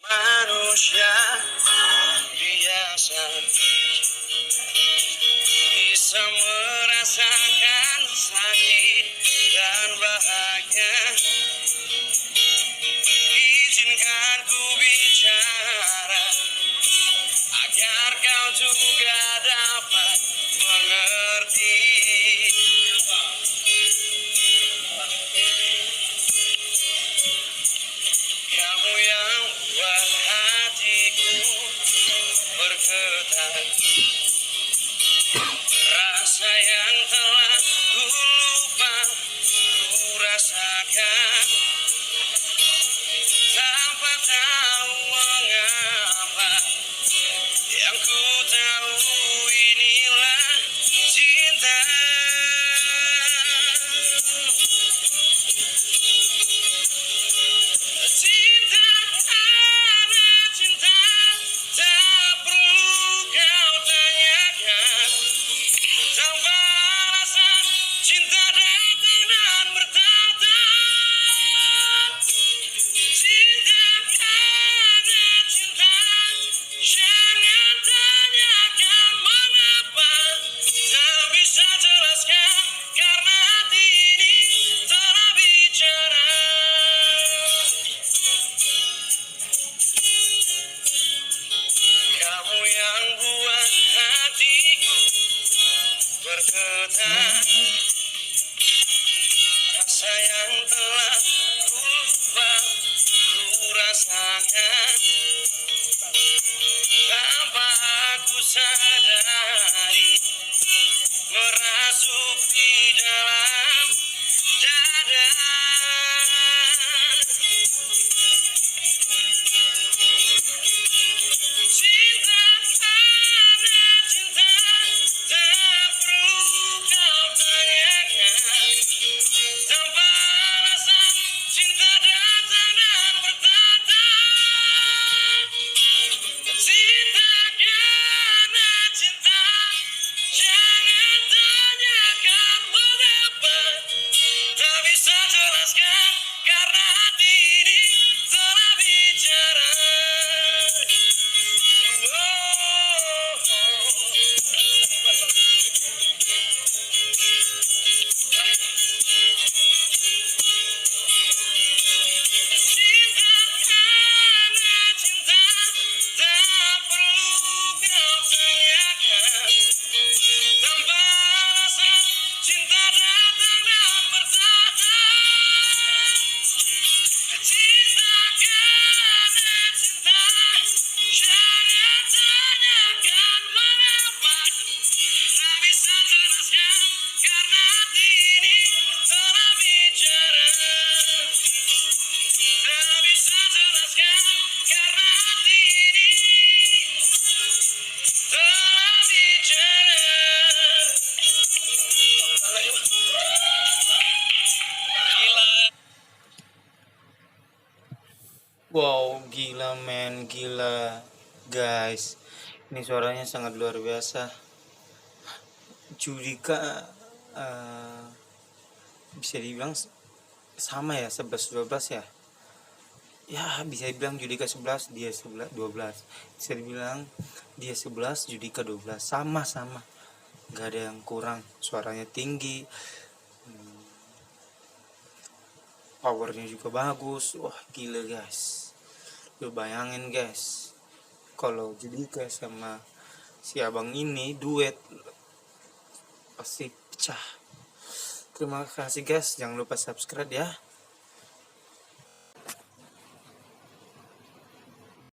Manusia biasa bisa merasakan sakit dan bahagia. Izinkan ku bicara agar kau juga dapat mengerti. Kamu yang buat hatiku bergetar, rasa yang telah ku lupa ku rasakan tanpa tahu mengapa. Yang ku tahu inilah cinta. Cinta karena cinta tak perlu kau tanyakan. Tanpa alasan cinta datang dan bertata. Cinta karena cinta, jangan tanyakan mengapa. Tak bisa jelaskan karena hati ini telah bicara. Kamu yang buat hatiku bergetar, rasa yang telah ku lupa ku rasakan tanpa aku sadari, merasuk di dalam dada. Cinta karena cinta tak perlu kau tanyakan. Tanpa alasan cinta datang dan bertata. Cinta karena cinta, jangan tanyakan mengapa. Tak bisa jelaskan karena hati ini telah bicara. Cinta karena cinta tak perlu kau tanyakan. Tanpa alasan cinta datang dan bertata. Cinta karena cinta, jangan tanyakan mengapa. Tak bisa jelaskan karena hati ini telah bicara. Tak bisa jelaskan karena hati ini telah bicara. Wow, gila men, gila guys. Ini suaranya sangat luar biasa. Judika bisa dibilang sama ya, 11-12 ya. Ya bisa dibilang Judika 11, dia 11, 12. Bisa dibilang dia 11, Judika 12. Sama-sama, gak ada yang kurang. Suaranya tinggi, powernya juga bagus. Wah gila guys. Lu bayangin guys, kalau Judika sama si abang ini duet, pasti pecah. Terima kasih guys, jangan lupa subscribe ya.